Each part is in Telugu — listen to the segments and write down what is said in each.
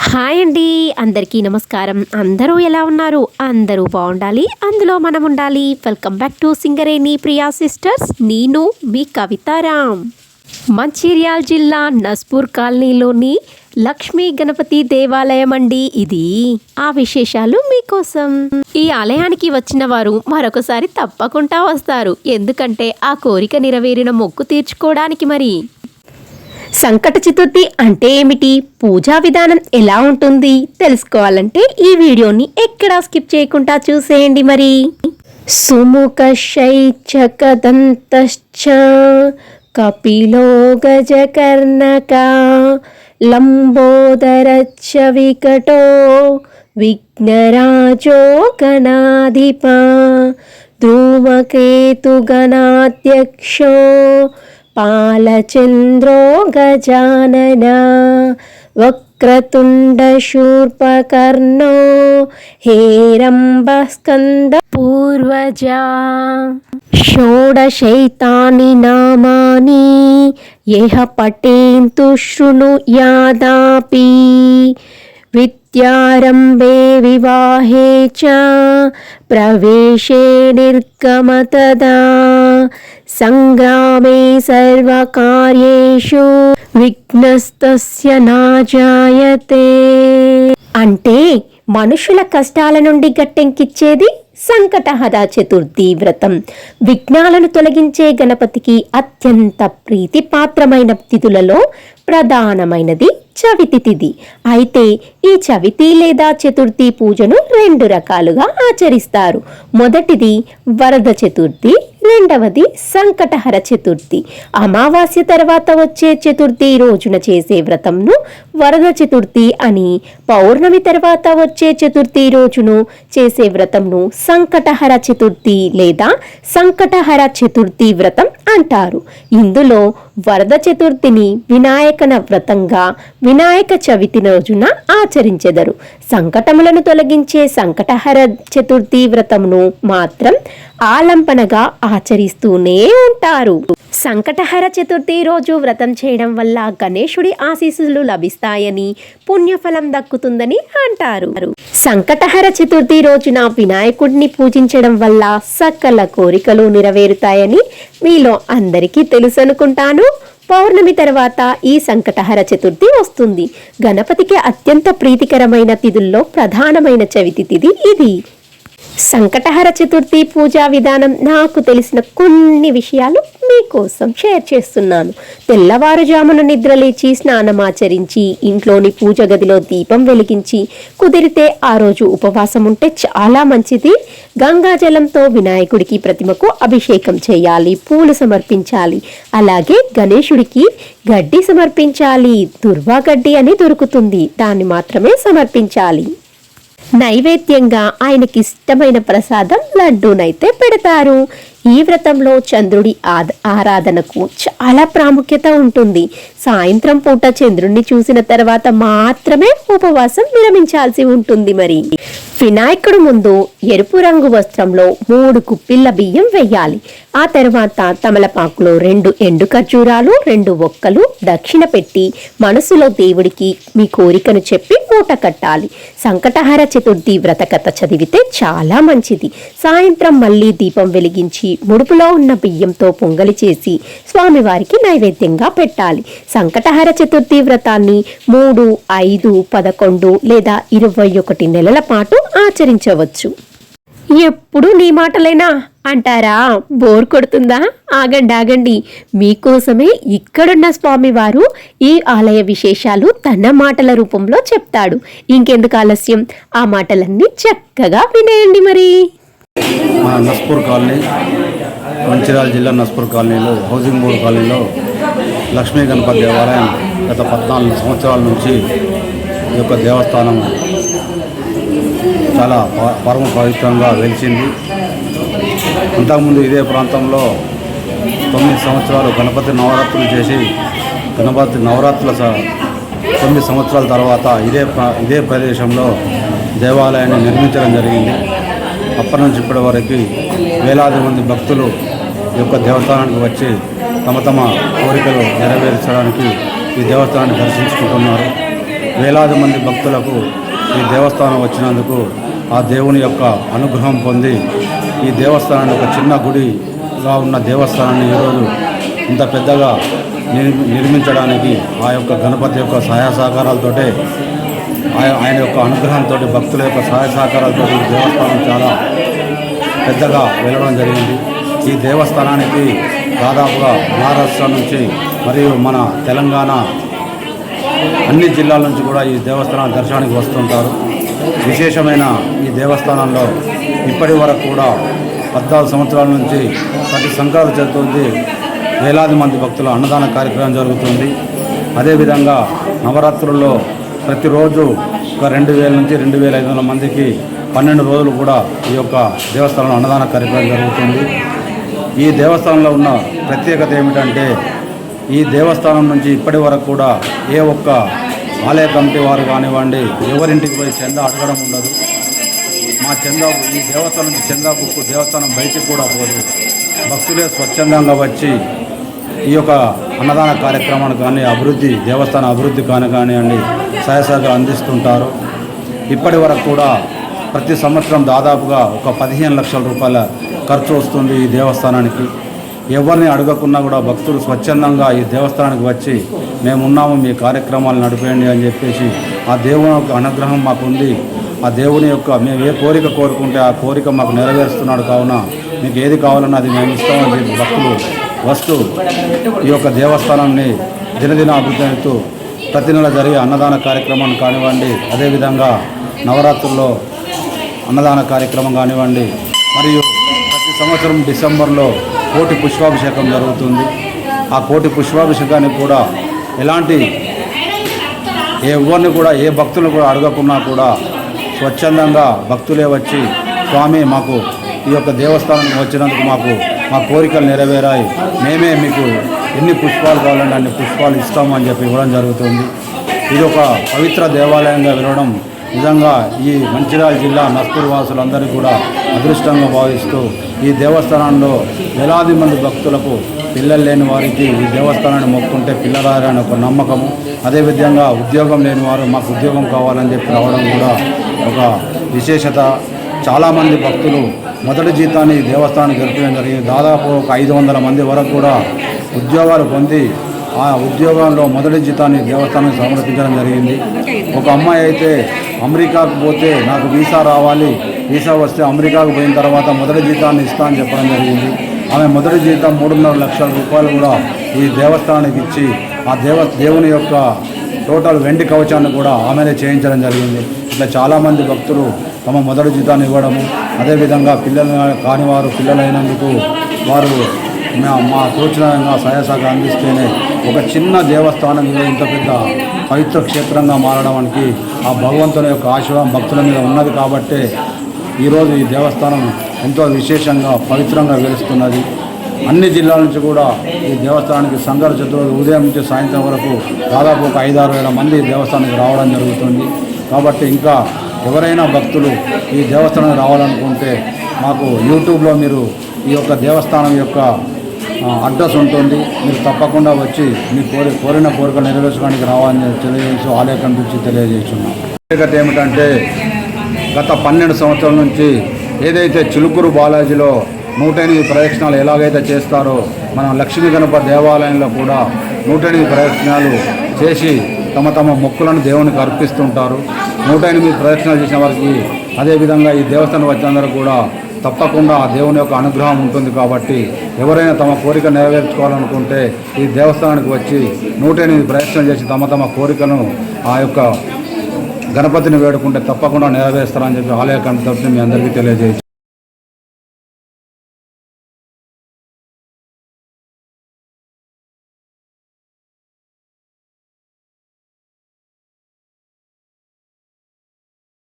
హాయ్ అండి, అందరికీ నమస్కారం. అందరూ ఎలా ఉన్నారు? అందరూ బాగుండాలి, అందులో మనం ఉండాలి. Welcome back to Singareni Priya sisters. నేను మీ కవితారాం. మంచిర్యాల జిల్లా నస్పూర్ కాలనీలోని లక్ష్మీ గణపతి దేవాలయం అండి ఇది. ఆ విశేషాలు మీకోసం. ఈ ఆలయానికి వచ్చిన వారు మరొకసారి తప్పకుండా వస్తారు, ఎందుకంటే ఆ కోరిక నెరవేరిన మొక్కు తీర్చుకోవడానికి. మరి సంకట చతుర్థి అంటే ఏమిటి, పూజా విధానం ఎలా ఉంటుంది తెలుసుకోవాలంటే ఈ వీడియోని ఎక్కడా స్కిప్ చేయకుండా చూసేయండి. మరి సుముఖ శైచకదంతశ్చ కపిలో గజకర్ణక లంబోదరచ్చ వికటో విఘ్నరాజో గణాధిప ధూమకేతు గణాధ్యక్షో పాలచంద్రో గజానన వక్రతుండ శూర్పకర్ణో హేరంబస్కంద పూర్వజా షోడశైతాని నామాని యః పఠేంతు శృణుయాదాపి విద్యారంభే వివాహే చ ప్రవేశే నిర్గమతదా సంగ్రామే సర్వకార్యేషు విఘ్నస్తస్య నాజాయతే. అంటే మనుషుల కష్టాల నుండి గట్టెంకిచ్చేది సంకటహర చతుర్థి వ్రతం. విఘ్నాలను తొలగించే గణపతికి అత్యంత ప్రీతిపాత్రమైన తిథులలో ప్రధానమైనది చవితి తిథి. అయితే ఈ చవితి లేదా చతుర్థి పూజను రెండు రకాలుగా ఆచరిస్తారు. మొదటిది వరద చతుర్థి, రెండవది సంకటహర చతుర్థి. అమావాస్య తర్వాత వచ్చే చతుర్థి రోజున చేసే వ్రతంను వరద చతుర్థి అని, పౌర్ణమి తర్వాత వచ్చే చతుర్థి రోజును చేసే వ్రతంను సంకటహర చతుర్థి లేదా సంకటహర చతుర్థి వ్రతం అంటారు. ఇందులో వరద చతుర్థిని వినాయకన వ్రతంగా, వినాయక చవితి రోజున ఆచరించెదరు. సంకటములను తొలగించే సంకటహర చతుర్థి వ్రతమును మాత్రం ఆలంపనగా ఆచరిస్తూనే ఉంటారు. సంకటహర చతుర్థి రోజు వ్రతం చేయడం వల్ల గణేశుడి ఆశీస్సులు లభిస్తాయని, పుణ్యఫలం దక్కుతుందని అంటారు. సంకటహర చతుర్థి రోజున వినాయకుడిని పూజించడం వల్ల సకల కోరికలు నెరవేరుతాయని మీలో అందరికీ తెలుసు అనుకుంటాను. పౌర్ణమి తర్వాత ఈ సంకటహర చతుర్థి వస్తుంది. గణపతికి అత్యంత ప్రీతికరమైన తిథుల్లో ప్రధానమైన చవితి తిథి ఇది. సంకటహర చతుర్థి పూజా విధానం నాకు తెలిసిన కొన్ని విషయాలు మీకోసం షేర్ చేస్తున్నాను. తెల్లవారుజామున నిద్రలేచి స్నానమాచరించి ఇంట్లోని పూజ గదిలో దీపం వెలిగించి, కుదిరితే ఆ రోజు ఉపవాసం ఉంటే చాలా మంచిది. గంగాజలంతో వినాయకుడికి ప్రతిమకు అభిషేకం చేయాలి, పూలు సమర్పించాలి. అలాగే గణేశుడికి గడ్డి సమర్పించాలి. దుర్వా గడ్డి అని దొరుకుతుంది, దాన్ని మాత్రమే సమర్పించాలి. నైవేద్యంగా ఆయనకి ఇష్టమైన ప్రసాదం లడ్డూనైతే పెడతారు. ఈ వ్రతంలో చంద్రుడి ఆరాధనకు చాలా ప్రాముఖ్యత ఉంటుంది. సాయంత్రం పూట చంద్రుడిని చూసిన తర్వాత మాత్రమే ఉపవాసం విరమించాల్సి ఉంటుంది. మరి వినాయకుడు ముందు ఎరుపు రంగు వస్త్రంలో 3 కుప్పిళ్ళ బియ్యం వేయాలి. ఆ తర్వాత తమలపాకులో 2 ఎండు ఖర్జూరాలు, 2 ఒక్కలు దక్షిణ పెట్టి మనసులో దేవుడికి మీ కోరికను చెప్పి మూట కట్టాలి. సంకటహర చతుర్థి వ్రత కథ చదివితే చాలా మంచిది. సాయంత్రం మళ్ళీ దీపం వెలిగించి ముడుపులో ఉన్న బియ్యంతో పొంగలి చేసి స్వామివారికి నైవేద్యంగా పెట్టాలి. సంకటహర చతుర్థి వ్రతాన్ని 3, 5, 11 లేదా 21 నెలల పాటు ఆచరించవచ్చు. ఎప్పుడు నీ మాటలేనా అంటారా? బోర్ కొడుతుందా? ఆగండి, మీకోసమే ఇక్కడున్న స్వామివారు ఈ ఆలయ విశేషాలు తన మాటల రూపంలో చెప్తాడు. ఇంకెందుకు ఆలస్యం, ఆ మాటలన్నీ చక్కగా వినేయండి. మరి మా నస్పూర్ కాలనీ, మంచిర్యాల జిల్లా నస్పూర్ కాలనీలో, హౌసింగ్ బోర్డు కాలనీలో లక్ష్మీ గణపతి దేవాలయం గత 14 సంవత్సరాల నుంచి ఈ యొక్క దేవస్థానం చాలా పరమ పవిత్రంగా వెలిసింది. అంతకుముందు ఇదే ప్రాంతంలో 9 సంవత్సరాలు గణపతి నవరాత్రులు చేసి, గణపతి నవరాత్రుల 9 సంవత్సరాల తర్వాత ఇదే ప్రదేశంలో దేవాలయాన్ని నిర్మించడం జరిగింది. అప్పటి నుంచి ఇప్పటి వరకు వేలాది మంది భక్తులు ఈ యొక్క దేవస్థానానికి వచ్చి తమ కోరికలు నెరవేర్చడానికి ఈ దేవస్థానాన్ని దర్శించుకుంటున్నారు. వేలాది మంది భక్తులకు ఈ దేవస్థానం వచ్చినందుకు ఆ దేవుని యొక్క అనుగ్రహం పొంది ఈ దేవస్థానాన్ని ఒక చిన్న గుడిగా ఉన్న దేవస్థానాన్ని ఈరోజు ఇంత పెద్దగా నిర్మించడానికి ఆ యొక్క గణపతి యొక్క సహాయ సహకారాలతోటే ఆయన యొక్క అనుగ్రహంతో భక్తుల యొక్క సహాయ సహకారాలతో ఈ దేవస్థానం చాలా పెద్దగా వెళ్ళడం జరిగింది. ఈ దేవస్థానానికి దాదాపుగా మహారాష్ట్ర నుంచి మరియు మన తెలంగాణ అన్ని జిల్లాల నుంచి కూడా ఈ దేవస్థానం దర్శనానికి వస్తుంటారు. విశేషమైన ఈ దేవస్థానంలో ఇప్పటి వరకు కూడా 14 సంవత్సరాల నుంచి ప్రతి సంక్రాంతి చతుర్థి వేలాది మంది భక్తుల అన్నదాన కార్యక్రమం జరుగుతుంది. అదేవిధంగా నవరాత్రుల్లో ప్రతిరోజు ఒక 2000 నుంచి 2500 మందికి 12 రోజులు కూడా ఈ యొక్క దేవస్థానంలో అన్నదాన కార్యక్రమం జరుగుతుంది. ఈ దేవస్థానంలో ఉన్న ప్రత్యేకత ఏమిటంటే ఈ దేవస్థానం నుంచి ఇప్పటి వరకు కూడా ఏ ఒక్క ఆలయ కమిటీ వారు కానివ్వండి ఎవరింటికి పోయి చందా అడగడం ఉండదు. మా చందా ఈ దేవస్థానం నుంచి చందా బుక్కు దేవస్థానం బయటికి కూడా పోదు. భక్తులే స్వచ్ఛందంగా వచ్చి ఈ యొక్క అన్నదాన కార్యక్రమానికి కానీ దేవస్థాన అభివృద్ధి కానివ్వండి సహాయసహకారం అందిస్తుంటారు. ఇప్పటి వరకు కూడా ప్రతి సంవత్సరం దాదాపుగా ఒక 15 లక్షల రూపాయల ఖర్చు వస్తుంది ఈ దేవస్థానానికి. ఎవరిని అడగకున్నా కూడా భక్తులు స్వచ్ఛందంగా ఈ దేవస్థానానికి వచ్చి మేమున్నాము, మీ కార్యక్రమాలు నడిపేయండి అని చెప్పేసి ఆ దేవుని యొక్క అనుగ్రహం మాకుంది. ఆ దేవుని యొక్క మేము ఏ కోరిక కోరుకుంటే ఆ కోరిక మాకు నెరవేరుస్తున్నాడు. కావున మీకు ఏది కావాలన్నా అది మేము ఇస్తామని చెప్పి భక్తులు వస్తూ ఈ యొక్క దేవస్థానాన్ని దినదిన అభివృద్ధి అవుతూ ప్రతి నెల జరిగే అన్నదాన కార్యక్రమాన్ని కానివ్వండి, అదేవిధంగా నవరాత్రుల్లో అన్నదాన కార్యక్రమం కానివ్వండి, మరియు ప్రతి సంవత్సరం డిసెంబర్లో కోటి పుష్పాభిషేకం జరుగుతుంది. ఆ కోటి పుష్పాభిషేకానికి కూడా ఎలాంటి ఎవరిని కూడా ఏ భక్తులను కూడా అడగకున్నా కూడా స్వచ్ఛందంగా భక్తులే వచ్చి స్వామి మాకు ఈ యొక్క దేవస్థానానికి వచ్చినందుకు మా కోరికలు నెరవేరాయి, మేమే మీకు ఎన్ని పుష్పాలు కావాలంటే అన్ని పుష్పాలు ఇస్తాము అని చెప్పి ఇవ్వడం జరుగుతుంది. ఇది ఒక పవిత్ర దేవాలయంగా వెళ్ళడం నిజంగా ఈ మంచిర్యాల జిల్లా నస్పూర్ వాసులందరికీ కూడా అదృష్టంగా భావిస్తూ ఈ దేవస్థానంలో వేలాది మంది భక్తులకు పిల్లలు లేని వారికి ఈ దేవస్థానాన్ని మొక్కుంటే పిల్లలారని ఒక నమ్మకము. అదేవిధంగా ఉద్యోగం లేని వారు మాకు ఉద్యోగం కావాలని చెప్పి రావడం కూడా ఒక విశేషత. చాలామంది భక్తులు మొదటి జీతాన్ని దేవస్థానానికి గడిపడం జరిగింది. దాదాపు ఒక 500 మంది వరకు కూడా ఉద్యోగాలు పొంది ఆ ఉద్యోగంలో మొదటి జీతాన్ని దేవస్థానానికి సమర్పించడం జరిగింది. ఒక అమ్మాయి అయితే అమెరికాకు పోతే నాకు వీసా రావాలి, వీసా వస్తే అమెరికాకు పోయిన తర్వాత మొదటి జీతాన్ని ఇస్తా అని చెప్పడం జరిగింది. ఆమె మొదటి జీతం 3.5 లక్షల రూపాయలు కూడా ఈ దేవస్థానానికి ఇచ్చి ఆ దేవుని యొక్క టోటల్ వెండి కవచాన్ని కూడా ఆమెనే చేయించడం జరిగింది. ఇట్లా చాలామంది భక్తులు తమ మొదటి జీతాన్ని ఇవ్వడము, అదేవిధంగా పిల్లలు కానివారు పిల్లలైనందుకు వారు మా తోచిన సహాయ సహకారం అందిస్తేనే ఒక చిన్న దేవస్థానం మీద ఇంత పెద్ద పవిత్ర క్షేత్రంగా మారడానికి ఆ భగవంతుని యొక్క ఆశీర్వాదం భక్తుల మీద ఉన్నది. కాబట్టే ఈరోజు ఈ దేవస్థానం ఎంతో విశేషంగా పవిత్రంగా వెలుస్తున్నది. అన్ని జిల్లాల నుంచి కూడా ఈ దేవస్థానానికి సంఘాల చతుర్థి ఉదయం నుంచి సాయంత్రం వరకు దాదాపు ఒక 5-6 వేల మంది దేవస్థానానికి రావడం జరుగుతుంది. కాబట్టి ఇంకా ఎవరైనా భక్తులు ఈ దేవస్థానానికి రావాలనుకుంటే మాకు యూట్యూబ్లో మీరు ఈ యొక్క దేవస్థానం యొక్క అడ్రస్ ఉంటుంది. మీరు తప్పకుండా వచ్చి మీ కోరిన కోరికలు నెరవేర్చడానికి రావాలని తెలియజేసి ఆలయ కమిటీ తెలియజేస్తున్నాం. ప్రత్యేకత ఏమిటంటే గత 12 సంవత్సరాల నుంచి ఏదైతే చిలుకూరు బాలాజీలో 108 ప్రదక్షిణాలు ఎలాగైతే చేస్తారో మన లక్ష్మీ గణపతి దేవాలయంలో కూడా 108 ప్రదక్షిణాలు చేసి తమ మొక్కులను దేవునికి అర్పిస్తుంటారు. 108 ప్రదక్షిణాలు చేసిన వారికి అదేవిధంగా ఈ దేవస్థానం వచ్చినందరూ కూడా తప్పకుండా ఆ దేవుని యొక్క అనుగ్రహం ఉంటుంది. కాబట్టి ఎవరైనా తమ కోరిక నెరవేర్చుకోవాలనుకుంటే ఈ దేవస్థానానికి వచ్చి 108 ప్రదక్షిణలు చేసి తమ కోరికను ఆ యొక్క గణపతిని వేడుకుంటే తప్పకుండా నెరవేరుస్తారని చెప్పి ఆలయ కమిటీ తరఫున మీ అందరికీ తెలియజేయచ్చు.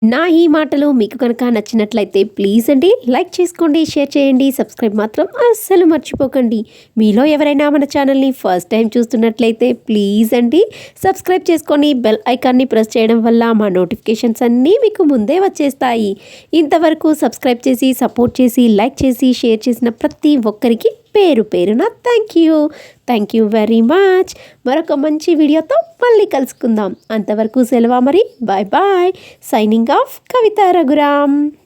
నా ఈ మాటలు మీకు కనుక నచ్చినట్లయితే ప్లీజ్ అండి లైక్ చేసుకోండి, షేర్ చేయండి, సబ్స్క్రైబ్ మాత్రం అస్సలు మర్చిపోకండి. మీలో ఎవరైనా మన ఛానల్ని ఫస్ట్ టైం చూస్తున్నట్లయితే ప్లీజ్ అండి సబ్స్క్రైబ్ చేసుకొని బెల్ ఐకాన్ని ప్రెస్ చేయడం వల్ల మా నోటిఫికేషన్స్ అన్నీ మీకు ముందే వచ్చేస్తాయి. ఇంతవరకు సబ్స్క్రైబ్ చేసి సపోర్ట్ చేసి లైక్ చేసి షేర్ చేసిన ప్రతి ఒక్కరికి పేరు పేరున థ్యాంక్ యూ వెరీ మచ్. మరొక మంచి వీడియోతో మళ్ళీ కలుసుకుందాం. అంతవరకు సెలవు మరి. Bye bye. Signing off Kavitha Raghuram.